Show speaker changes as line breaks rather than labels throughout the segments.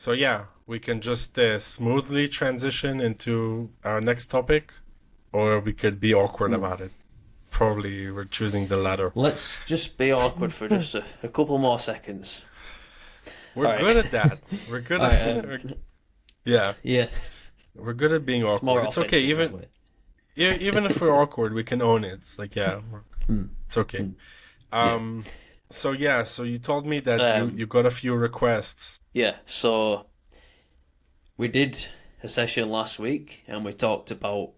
So yeah, we can just smoothly transition into our next topic, or we could be awkward
Hmm.
about it. Probably we're choosing the latter.
Let's just be awkward for just a couple more seconds.
We're
All right.
good at that. We're good
All
at
right.
yeah,
Yeah,
we're good at being
it's more
awkward. It's okay.
authentic that
Even
way.
even if we're awkward, we can own it. It's like
Hmm.
it's okay.
Hmm. Yeah.
Um. So yeah. So you told me that you
Um.
got a few requests.
Yeah. So we did a session last week, and we talked about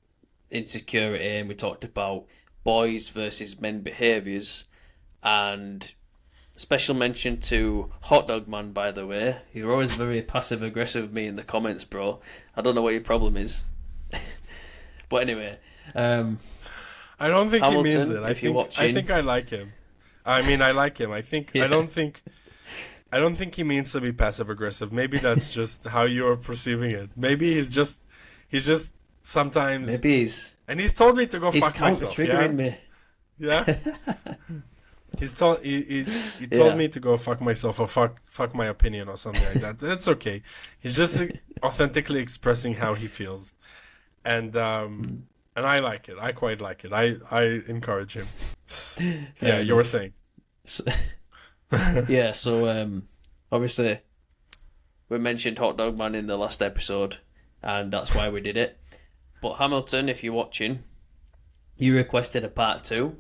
insecurity, and we talked about boys versus men behaviours, and special mention to Hot Dog Man, by the way. You're always very passive aggressive with me in the comments, bro. I don't know what your problem is. But anyway, um,
I don't think he means
Hamilton,
it.
if you're
I
watching,
think I like him. I mean, I like him.
yeah,
I don't think he means to be passive aggressive. Maybe that's just how you're perceiving it. Maybe he's just sometimes,
maybe
and he's told me to go
he's
fuck
counter
myself. Yeah,
triggering me.
yeah. He told
Yeah,
me to go fuck myself or fuck my opinion or something like that. That's okay. He's just authentically expressing how he feels, and um, and I like it. I quite like it. I encourage him. Yeah,
fair
you were
enough.
saying.
So, yeah, so obviously we mentioned Hot Dog Man in the last episode, and that's why we did it. But Hamilton, if you're watching, you requested a part two,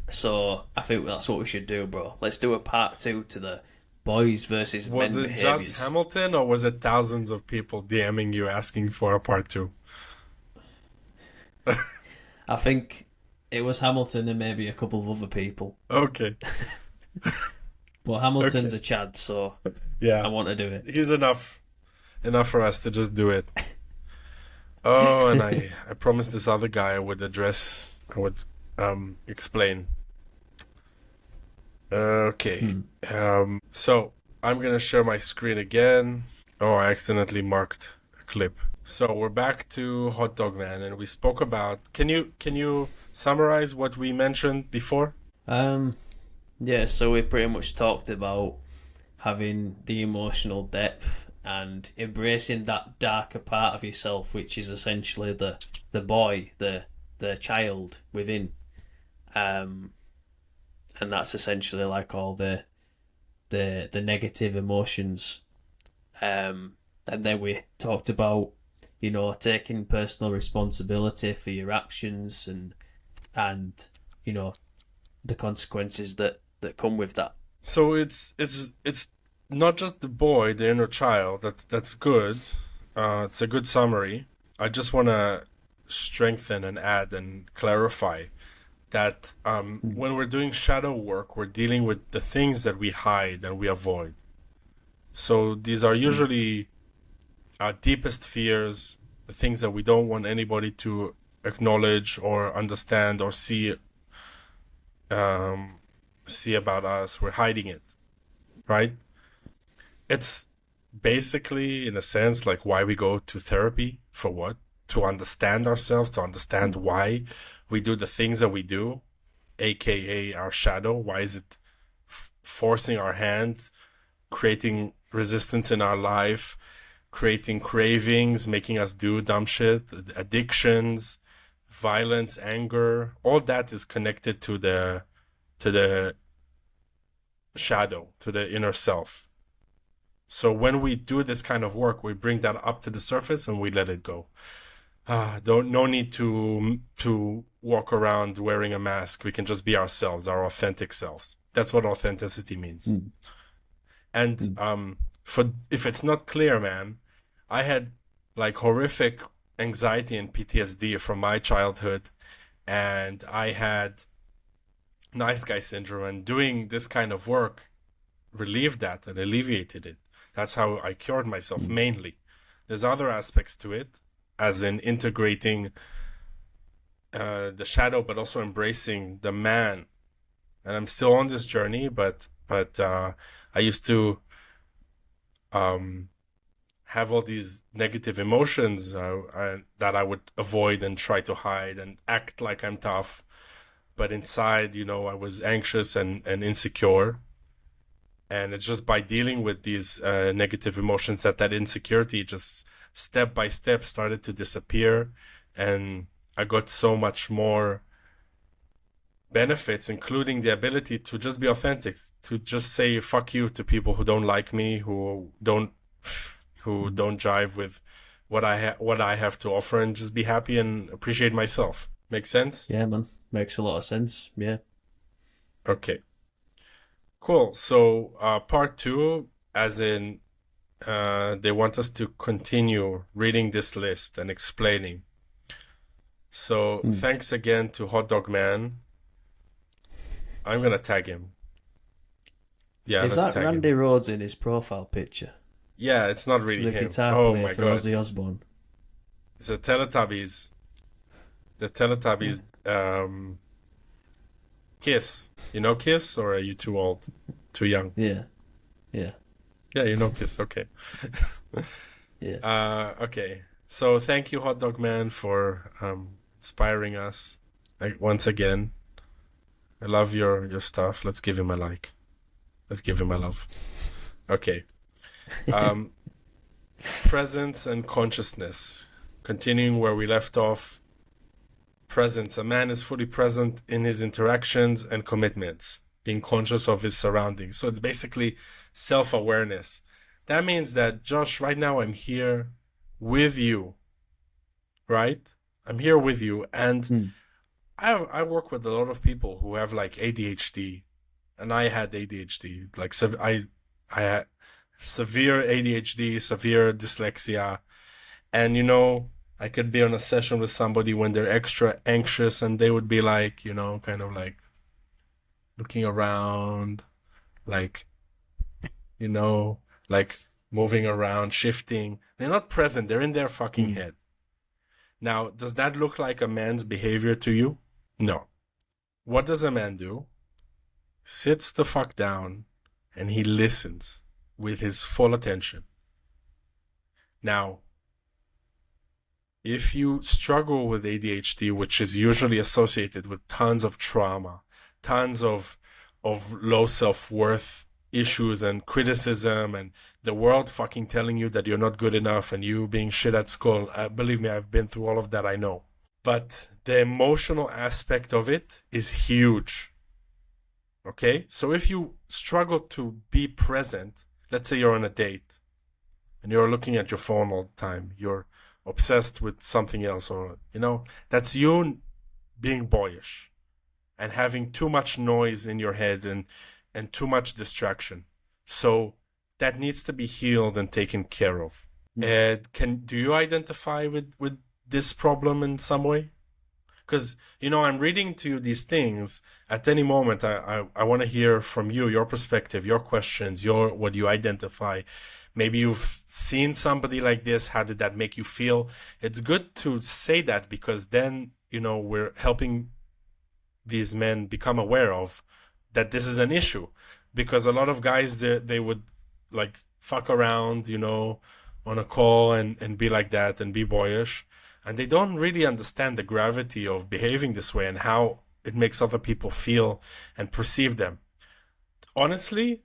so I think that's what we should do, bro. Let's do a part two to the boys versus
Was
men
it just
behaviors.
Hamilton or was it thousands of people DMing you asking for a part two?
I think it was Hamilton and maybe a couple of other people,
Okay,
but Hamilton's
okay,
a Chad, so I
yeah,
want to do it.
he's enough for us to just do it. Oh, and I promised this other guy I would explain. Okay,
Hmm.
so I'm gonna share my screen again. Oh, I accidentally marked a clip. So we're back to Hot Dog Man, and we spoke about. Can you summarize what we mentioned before?
Um, yeah, so we pretty much talked about having the emotional depth and embracing that darker part of yourself, which is essentially the boy, the child within. Um, and that's essentially like all the negative emotions. And then we talked about, taking personal responsibility for your actions and you know the consequences that come with that.
So it's not just the boy, the inner child. That's good. It's a good summary. I just want to strengthen and add and clarify that
Mm.
when we're doing shadow work, we're dealing with the things that we hide and we avoid. So these are
Mm.
usually our deepest fears, the things that we don't want anybody to acknowledge or understand or um, see about us. We're hiding it, right? It's basically, in a sense, like why we go to therapy. For what? To understand ourselves, to understand
Mm.
why we do the things that we do, aka our shadow. Why is it forcing our hand, creating resistance in our life, creating cravings, making us do dumb shit, addictions, violence, anger? All that is connected to the shadow, to the inner self. So when we do this kind of work, we bring that up to the surface and we let it go. Don't no need to walk around wearing a mask. We can just be ourselves, our authentic selves. That's what authenticity means.
Mm.
And
Mm.
for if it's not clear, man, I had like horrific anxiety and PTSD from my childhood, and I had nice guy syndrome. And doing this kind of work relieved that and alleviated it. That's how I cured myself
Mm.
mainly. There's other aspects to it, as in integrating the shadow, but also embracing the man. And I'm still on this journey, but I used to um, have all these negative emotions that I would avoid and try to hide and act like I'm tough, but inside, I was anxious and insecure. And it's just by dealing with these negative emotions that insecurity just step by step started to disappear. And I got so much more benefits, including the ability to just be authentic, to just say fuck you to people who don't like me, who don't jive with what I have to offer, and just be happy and appreciate myself. Make sense?
Yeah, man. Makes a lot of sense. Yeah.
Okay. Cool. So part two, as in they want us to continue reading this list and explaining. So thanks again to Hot Dog Man. I'm gonna tag him. Yeah,
Is
let's
that
tag
Randy
him.
Rhoads in his profile picture?
Yeah, it's not really
The
him.
guitar
Oh
player
my
for
god.
Ozzy Osbourne.
It's a Teletubbies. The Teletubbies Kiss. You know Kiss, or are you too old? Too young?
Yeah. Yeah.
Yeah, you know Kiss. Okay.
Yeah.
Okay. So thank you, Hot Dog Man, for inspiring us once again. I love your stuff. Let's give him a like. Let's give him a love. Okay. Presence and consciousness. Continuing where we left off. Presence. A man is fully present in his interactions and commitments, being conscious of his surroundings. So it's basically self-awareness. That means that, Josh, right now I'm here with you, right? I'm here with you, and I work with a lot of people who have like ADHD, and I had ADHD. Like I had severe ADHD, severe dyslexia, and I could be on a session with somebody when they're extra anxious, and they would be like, kind of like looking around, like, like moving around, shifting. They're not present. They're in their fucking head. Now, does that look like a man's behavior to you? No. What does a man do? Sits the fuck down and he listens with his full attention. Now, if you struggle with ADHD, which is usually associated with tons of trauma, tons of low self-worth issues and criticism, and the world fucking telling you that you're not good enough and you being shit at school, believe me, I've been through all of that, I know. But the emotional aspect of it is huge. Okay? So if you struggle to be present, let's say you're on a date and you're looking at your phone all the time, you're obsessed with something else, or that's you being boyish and having too much noise in your head and too much distraction. So that needs to be healed and taken care of. Do you identify with this problem in some way? Because I'm reading to you these things. At any moment, I want to hear from you, your perspective, your questions, what you identify. Maybe you've seen somebody like this. How did that make you feel? It's good to say that, because then, we're helping these men become aware of that this is an issue. Because a lot of guys, they would like fuck around, on a call and be like that and be boyish. And they don't really understand the gravity of behaving this way and how it makes other people feel and perceive them. Honestly,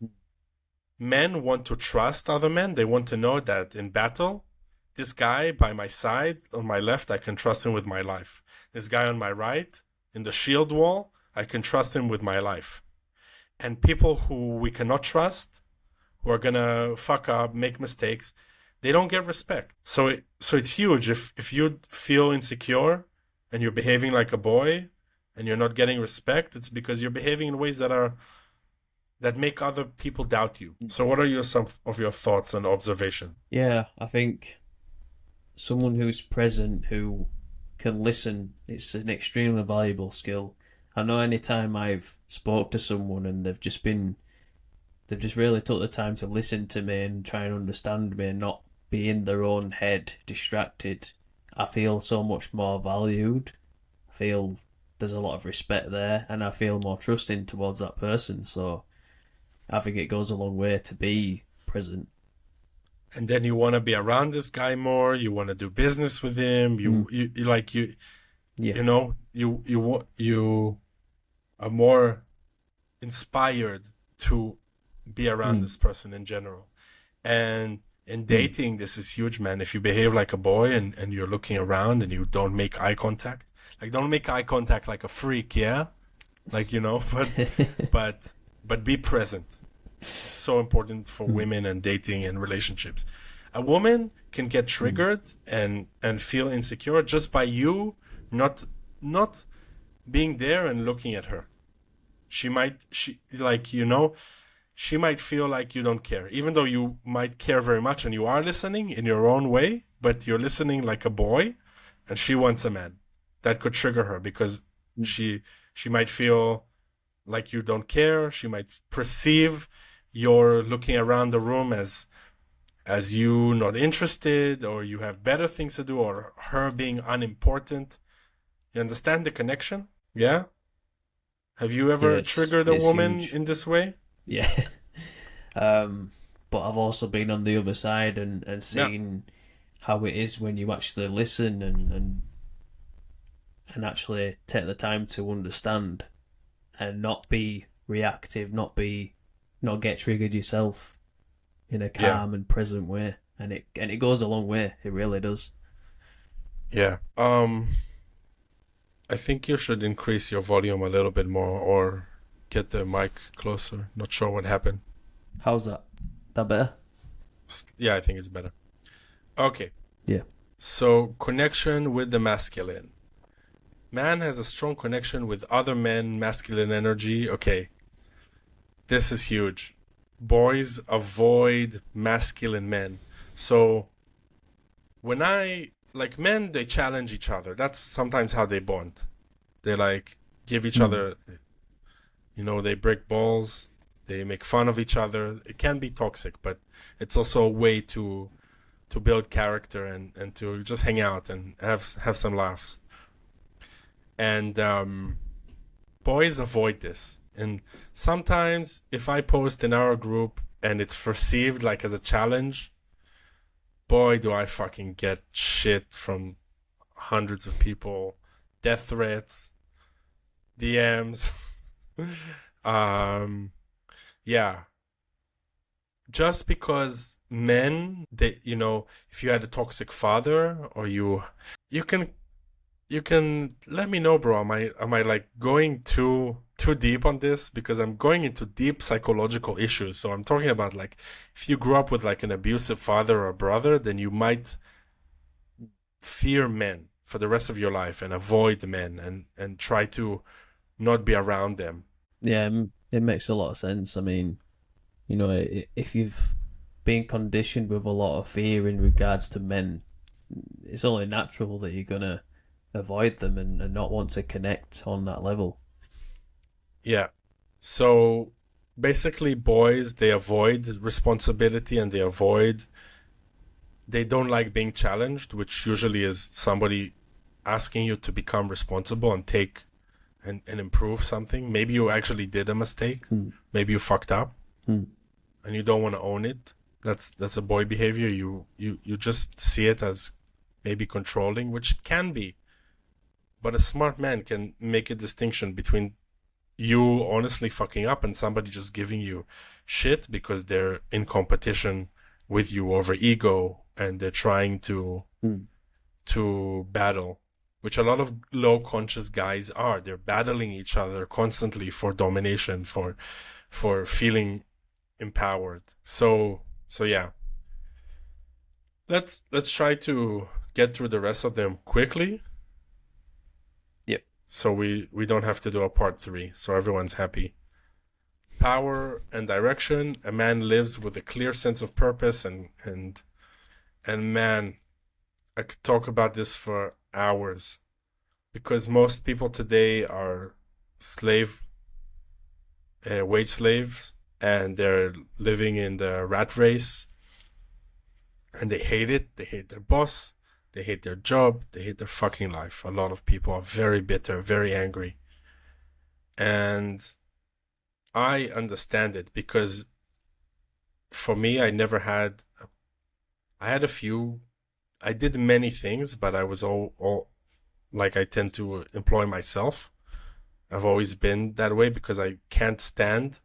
men want to trust other men. They want to know that in battle, this guy by my side, on my left, I can trust him with my life. This guy on my right, in the shield wall, I can trust him with my life. And people who we cannot trust, who are gonna fuck up, make mistakes, they don't get respect. So it's huge. If you feel insecure and you're behaving like a boy and you're not getting respect, it's because you're behaving in ways that make other people doubt you. So what are some of your thoughts and observation?
Yeah, I think someone who's present, who can listen, it's an extremely valuable skill. I know anytime I've spoke to someone and they've just really took the time to listen to me and try and understand me and not be in their own head distracted, I feel so much more valued. I feel there's a lot of respect there, and I feel more trusting towards that person. So I think it goes a long way to be present.
And then you want to be around this guy more. You want to do business with him. You are more inspired to be around this person in general. And in dating, this is huge, man. If you behave like a boy and you're looking around and you don't make eye contact, like don't make eye contact like a freak, yeah? Like, but be present. It's so important for women and dating and relationships. A woman can get triggered and feel insecure just by you not being there and looking at her. She might feel like you don't care, even though you might care very much and you are listening in your own way, but you're listening like a boy and she wants a man. That could trigger her because she might feel like you don't care. She might perceive you're looking around the room as you not interested, or you have better things to do, or her being unimportant. You understand the connection? Yeah? Have you ever triggered a woman in this way?
Yeah. But I've also been on the other side and seen how it is when you actually listen and actually take the time to understand and not be reactive, not get triggered yourself in a calm and present way. And it goes a long way. It really does.
Yeah. I think you should increase your volume a little bit more or get the mic closer. Not sure what happened.
How's that? That better?
Yeah, I think it's better. Okay.
Yeah.
So, connection with the masculine. Man has a strong connection with other men, masculine energy. Okay. This is huge. Boys avoid masculine men. So, when men, they challenge each other. That's sometimes how they bond. They give each other, they break balls. They make fun of each other. It can be toxic, but it's also a way to build character and to just hang out and have some laughs. And boys avoid this. And sometimes if I post in our group and it's perceived like as a challenge, boy, do I fucking get shit from hundreds of people, death threats, DMs. Yeah. Just because men, if you had a toxic father, or you can let me know, bro. Am I like going too deep on this? Because I'm going into deep psychological issues. So I'm talking about like if you grew up with like an abusive father or brother, then you might fear men for the rest of your life and avoid men and try to not be around them.
Yeah, it makes a lot of sense. I mean, if you've been conditioned with a lot of fear in regards to men, it's only natural that you're going to avoid them and not want to connect on that level.
Yeah. So basically boys, they avoid responsibility and they don't like being challenged, which usually is somebody asking you to become responsible and take and improve something. Maybe you actually did a mistake. Maybe you fucked up and you don't want to own it. That's a boy behavior. You just see it as maybe controlling, which it can be. But a smart man can make a distinction between you honestly fucking up and somebody just giving you shit because they're in competition with you over ego and they're trying to battle, which a lot of low conscious guys are. They're battling each other constantly for domination, for feeling empowered. So yeah. Let's try to get through the rest of them quickly.
Yep.
So we don't have to do a part 3, so everyone's happy. Power and direction. A man lives with a clear sense of purpose and man, I could talk about this for hours because most people today are wage slaves, and they're living in the rat race and they hate it. They hate their boss. They hate their job. They hate their fucking life. A lot of people are very bitter, very angry. And I understand it because for me, I had a few, I did many things, but I was all like I tend to employ myself. I've always been that way because I can't stand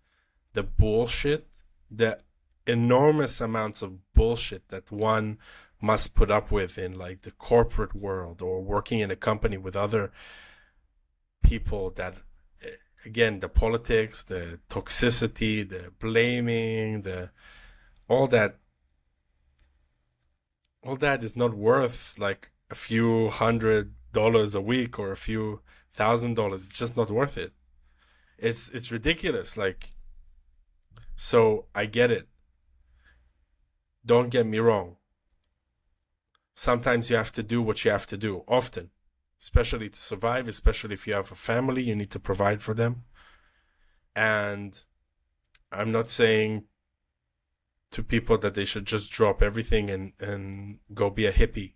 the bullshit the enormous amounts of bullshit that one must put up with in like the corporate world or working in a company with other people that, again, the politics, the toxicity, the blaming, the all that all that is not worth like a few $100 a week or a few $1,000. It's just not worth it. It's ridiculous. Like, so I get it. Don't get me wrong. Sometimes you have to do what you have to do, often, especially to survive, especially if you have a family, you need to provide for them. And I'm not saying to people that they should just drop everything and go be a hippie,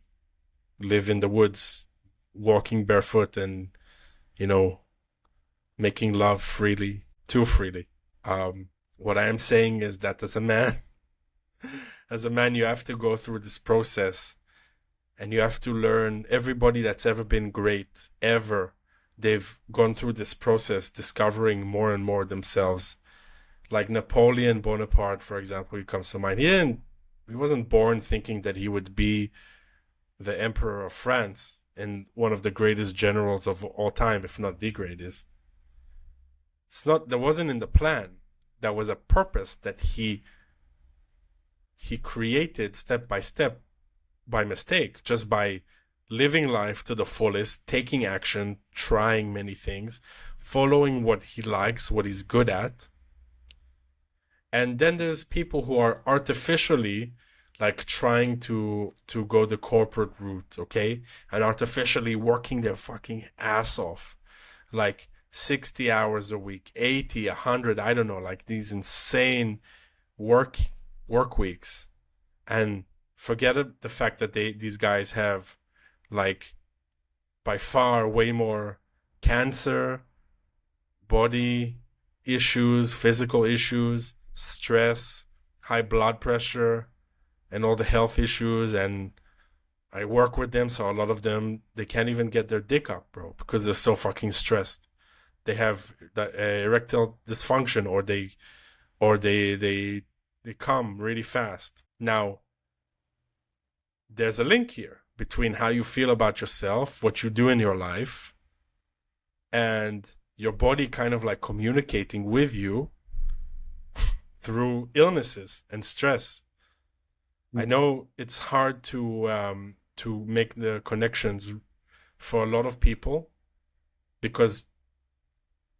live in the woods, walking barefoot and, you know, making love freely, too freely. What I am saying is that as a man, you have to go through this process and you have to learn. Everybody that's ever been great, ever, they've gone through this process, discovering more and more themselves. Like Napoleon Bonaparte, for example, he comes to mind. He wasn't born thinking that he would be the emperor of France and one of the greatest generals of all time, if not the greatest. That wasn't in the plan. That was a purpose that he created step by step, by mistake, just by living life to the fullest, taking action, trying many things, following what he likes, what he's good at. And then there's people who are artificially like trying to go the corporate route, okay? And artificially working their fucking ass off. Like 60 hours a week, 80, 100, I don't know, like these insane work weeks. And forget the fact that these guys have like by far way more cancer, body issues, physical issues, stress, high blood pressure, and all the health issues. And I work with them, so a lot of them, they can't even get their dick up, bro, because they're so fucking stressed. They have the erectile dysfunction, or they come really fast. Now, there's a link here between how you feel about yourself, what you do in your life, and your body kind of like communicating with you through illnesses and stress. I know it's hard to make the connections for a lot of people because,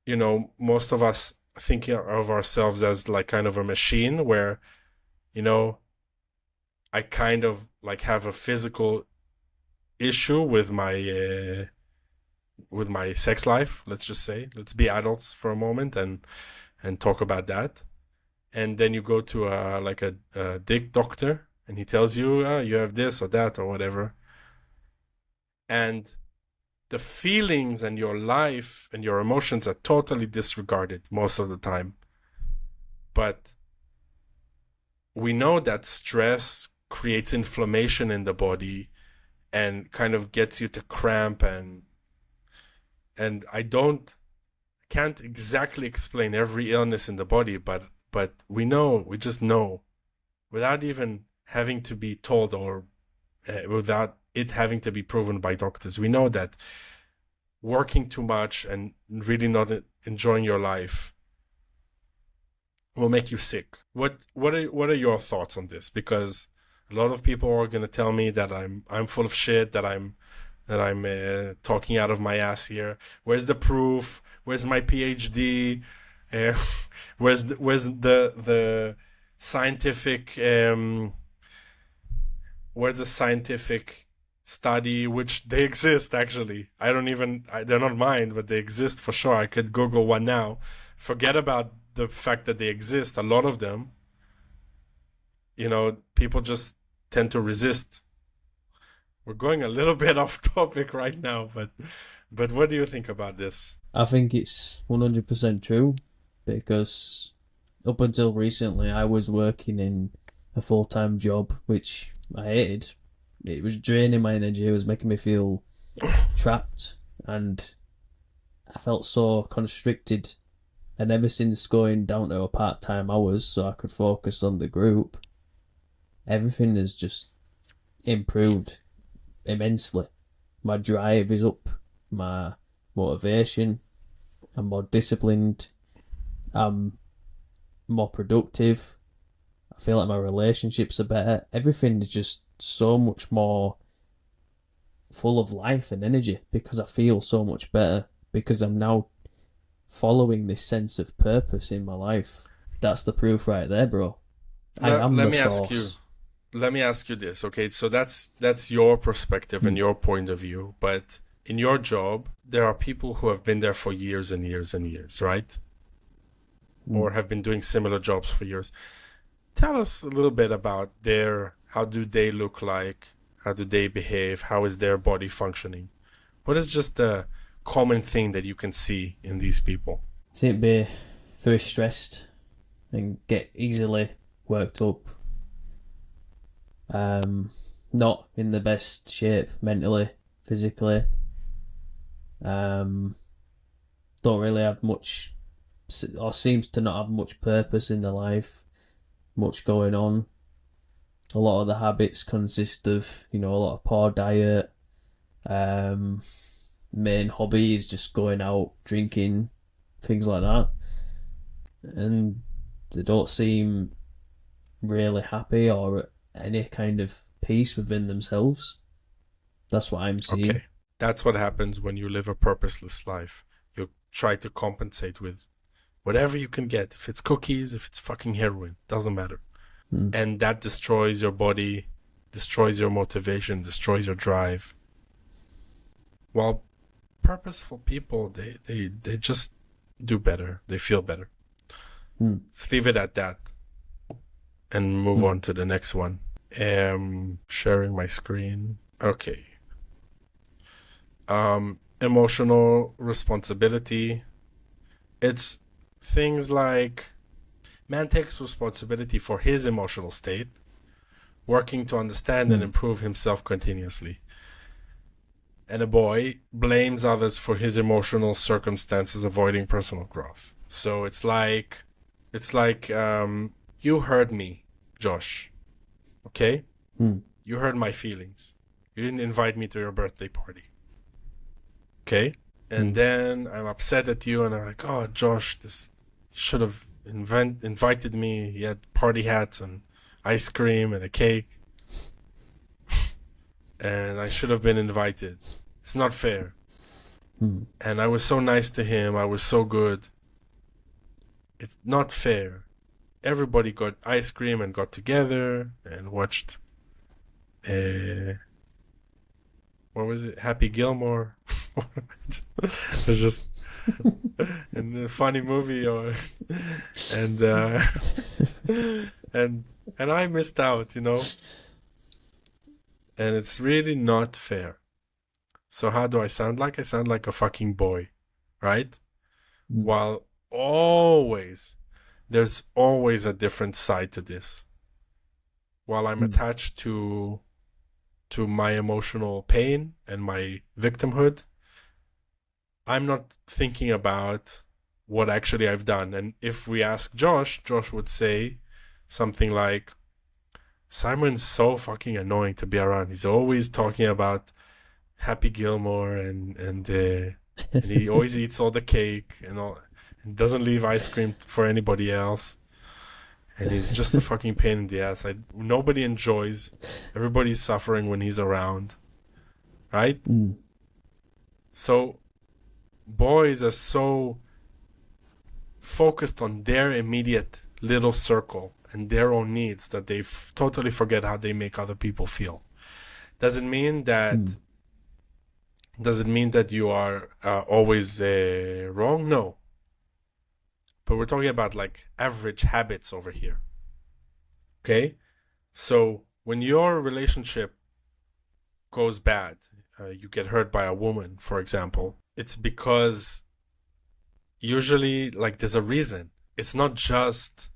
you know, most of us think of ourselves as like kind of a machine where, you know, I kind of like have a physical issue with my sex life. Let's just say, let's be adults for a moment and talk about that. And then you go to a dick doctor, and he tells you you have this or that or whatever. And the feelings and your life and your emotions are totally disregarded most of the time. But we know that stress creates inflammation in the body and kind of gets you to cramp, and I can't exactly explain every illness in the body, but we just know, without even having to be told or without it having to be proven by doctors. We know that working too much and really not enjoying your life will make you sick. What are your thoughts on this? Because a lot of people are going to tell me that I'm full of shit, that I'm talking out of my ass here. Where's the proof? Where's my PhD? Where's the scientific where's the scientific study, which they exist actually. They're not mine, but they exist for sure. I could Google one now. Forget about the fact that they exist. A lot of them, you know, people just tend to resist. We're going a little bit off topic right now, but what do you think about this?
I think it's 100% true, because up until recently I was working in a full-time job which I hated. It was draining my energy, it was making me feel trapped, and I felt so constricted And ever since going down to a part-time hours so I could focus on the group, everything has just improved immensely. My drive is up, my motivation, I'm more disciplined, I'm more productive, I feel like my relationships are better. Everything is just so much more full of life and energy because I feel so much better because I'm now following this sense of purpose in my life. That's the proof right there, bro. I
Let,
am
let
the
me ask you.
source.
Let me ask you this. Okay, so that's your perspective and
Mm.
your point of view. But in your job, there are people who have been there for years and years and years, right?
Mm.
Or have been doing similar jobs for years. Tell us a little bit about how do they look like? How do they behave? How is their body functioning? What is just the common thing that you can see in these people?
Seem to be very stressed and get easily worked up. Not in the best shape mentally, physically. Don't really have much, or seems to not have much purpose in their life, much going on. A lot of the habits consist of, a lot of poor diet. Main hobby is just going out, drinking, things like that. And they don't seem really happy or at any kind of peace within themselves. That's what I'm seeing.
Okay. That's what happens when you live a purposeless life. You try to compensate with whatever you can get. If it's cookies, if it's fucking heroin, doesn't matter.
Mm.
And that destroys your body, destroys your motivation, destroys your drive. While purposeful people, they just do better. They feel better.
Mm.
Let's leave it at that and move on to the next one. Sharing my screen. Okay. Emotional responsibility. It's things like man takes responsibility for his emotional state, working to understand and improve himself continuously. And a boy blames others for his emotional circumstances, avoiding personal growth. So it's like you hurt me, Josh. Okay? You hurt my feelings. You didn't invite me to your birthday party. Okay? And then I'm upset at you and I'm like, oh, Josh, this should have invited me. He had party hats and ice cream and a cake. And I should have been invited. It's not fair. And I was so nice to him. I was so good. It's not fair. Everybody got ice cream and got together and watched what was it? Happy Gilmore. It was just in a funny movie and and I missed out, And it's really not fair. So how do I sound like? I sound like a fucking boy, right? While there's always a different side to this. While I'm attached to my emotional pain and my victimhood, I'm not thinking about what actually I've done. And if we ask Josh would say something like, Simon's so fucking annoying to be around. He's always talking about Happy Gilmore and he always eats all the cake and all, and doesn't leave ice cream for anybody else. And he's just a fucking pain in the ass. Nobody enjoys. Everybody's suffering when he's around. Right? So boys are so focused on their immediate little circle and their own needs that they totally forget how they make other people feel. Does it mean that you are always wrong? No. But we're talking about like average habits over here. Okay? So when your relationship goes bad, you get hurt by a woman, for example, it's because usually like there's a reason. It's not just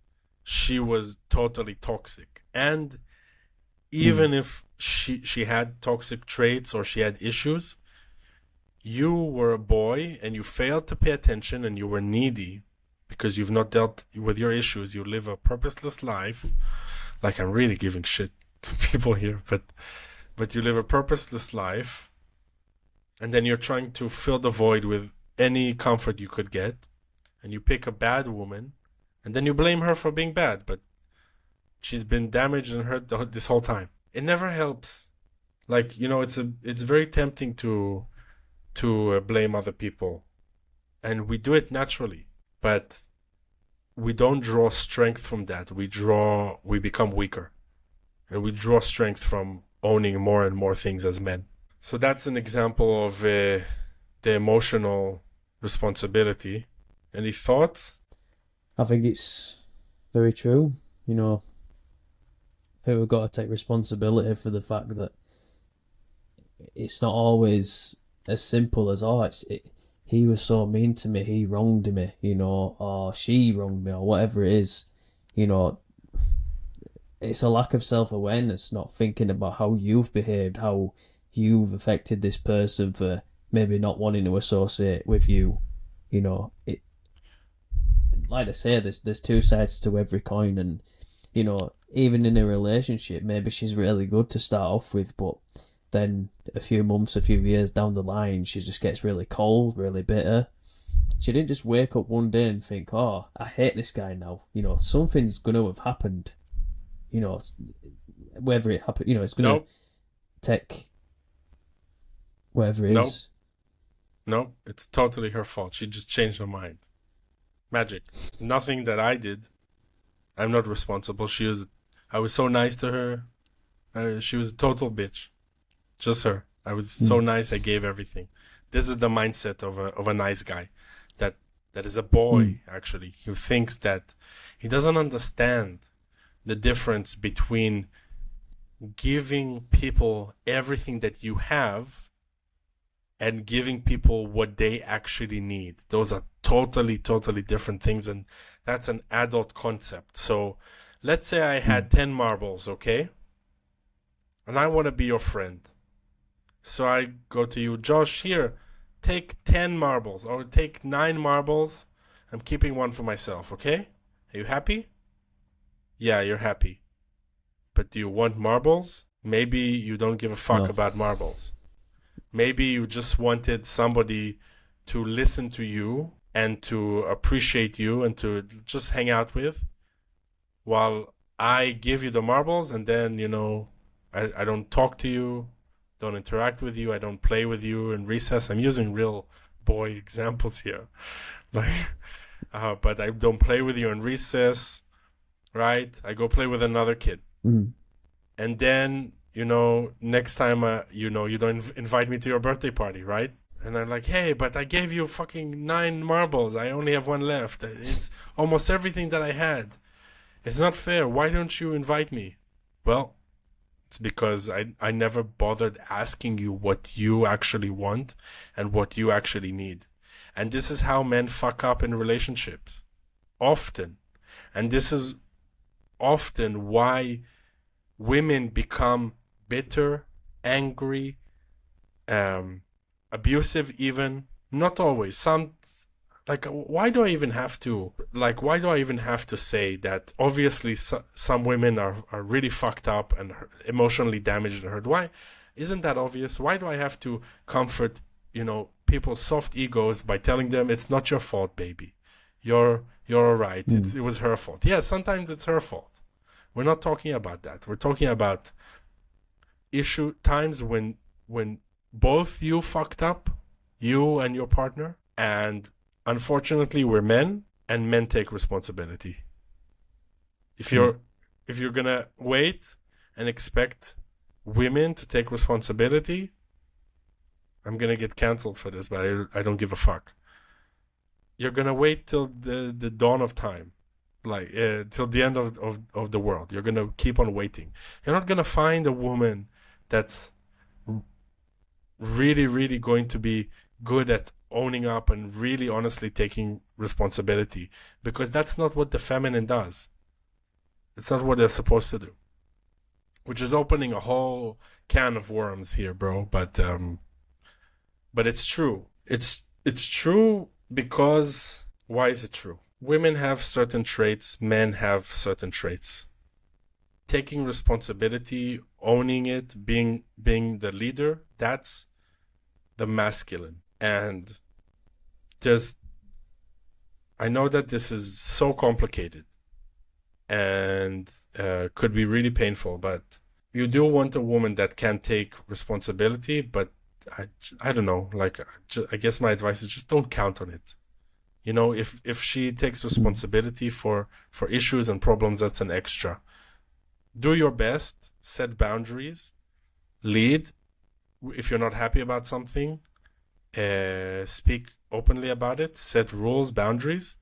she was totally toxic. And even if she had toxic traits or she had issues, you were a boy and you failed to pay attention and you were needy. because you've not dealt with your issues. You live a purposeless life. Like, I'm really giving shit to people here, but you live a purposeless life, and then you're trying to fill the void with any comfort you could get, and you pick a bad woman, and then you blame her for being bad, but she's been damaged and hurt this whole time. It never helps. Like, it's very tempting to blame other people, and we do it naturally, but we don't draw strength from that. We become weaker, and we draw strength from owning more and more things as men. So that's an example of the emotional responsibility. Any thoughts?
I think it's very true. People got to take responsibility for the fact that it's not always as simple as, he was so mean to me, he wronged me, or she wronged me, or whatever it is. It's a lack of self-awareness, not thinking about how you've behaved, how you've affected this person for maybe not wanting to associate with you. Like I say, there's two sides to every coin, and even in a relationship, maybe she's really good to start off with, but then a few months, a few years down the line, she just gets really cold, really bitter. She didn't just wake up one day and think, I hate this guy now. Something's going to have happened. Whether it happened, it's going to take whatever it is.
No, it's totally her fault. She just changed her mind. Magic. Nothing that I did. I'm not responsible. I was so nice to her. She was a total bitch. Just her. I was so nice. I gave everything. This is the mindset of a nice guy. That is a boy, actually, who thinks that he doesn't understand the difference between giving people everything that you have and giving people what they actually need. Those are totally, totally different things, and that's an adult concept. So let's say I had 10 marbles, okay? And I want to be your friend. So I go to you, Josh, here, take 10 marbles, or take 9 marbles. I'm keeping one for myself, okay? Are you happy? Yeah, you're happy. But do you want marbles? Maybe you don't give a fuck about marbles. Maybe you just wanted somebody to listen to you and to appreciate you and to just hang out with, while I give you the marbles, and then, I don't talk to you, don't interact with you, I don't play with you in recess. I'm using real boy examples here. But I don't play with you in recess, right? I go play with another kid. And then, next time, you don't invite me to your birthday party, right? And I'm like, hey, but I gave you fucking 9 marbles. I only have 1 left. It's almost everything that I had. It's not fair. Why don't you invite me? Well, it's because I never bothered asking you what you actually want and what you actually need. And this is how men fuck up in relationships. Often. And this is often why women become bitter, angry, abusive even. Not always. Why do I even have to say that? Obviously some women are really fucked up and emotionally damaged and hurt. Why isn't that obvious? Why do I have to comfort people's soft egos by telling them it's not your fault, baby, you're all right, it was her fault? Yeah, sometimes it's her fault. We're not talking about that. We're talking about times when both you fucked up, you and your partner, and unfortunately we're men, and men take responsibility. If you're gonna wait and expect women to take responsibility, I'm gonna get canceled for this, but I don't give a fuck. You're gonna wait till the dawn of time, till the end of the world. You're gonna keep on waiting. You're not gonna find a woman that's really, really going to be good at owning up and really honestly taking responsibility, because that's not what the feminine does. It's not what they're supposed to do, which is opening a whole can of worms here, bro. But it's true. It's true because why is it true? women have certain traits, men have certain traits. Taking responsibility, owning it, being the leader, that's the masculine. And I know that this is so complicated and could be really painful, but you do want a woman that can take responsibility, but I don't know, like, I guess my advice is just don't count on it. You know, if she takes responsibility for issues and problems, that's an extra. Do your best, set boundaries, lead. If you're not happy about something, speak openly about it, set rules, boundaries,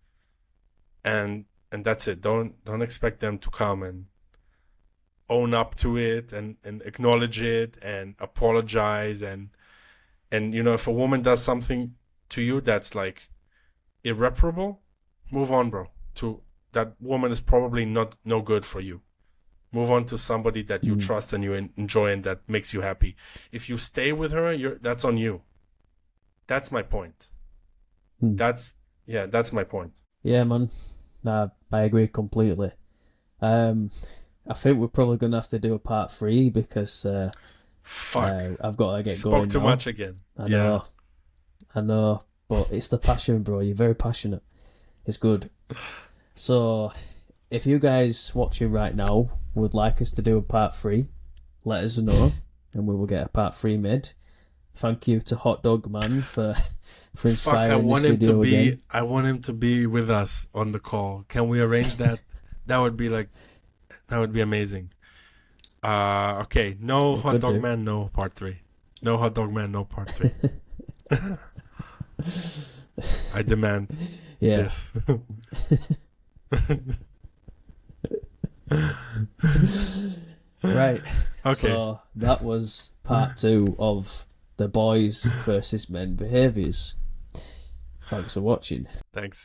and that's it. Don't expect them to come and own up to it and acknowledge it and apologize and you know, if a woman does something to you that's like irreparable, move on, bro. To that woman is probably no good for you. Move on to somebody that you trust and you enjoy and that makes you happy. If you stay with her, that's on you. That's my point. That's my point.
Yeah, man. I agree completely. I think we're probably going to have to do a part 3 because I've got to get going.
Spoke too much again.
I know, but it's the passion, bro. You're very passionate. It's good. So, if you guys watching right now would like us to do a part 3, let us know, and we will get a part 3 made. Thank you to Hot Dog Man for inspiring this video again.
I want him to be with us on the call. Can we arrange that? That would be amazing. Okay, no Hot Dog Man, no part 3. No Hot Dog Man, no part 3. I demand this.
Right.
Okay.
So that was part 2 of the boys versus men behaviours. Thanks for watching.
Thanks.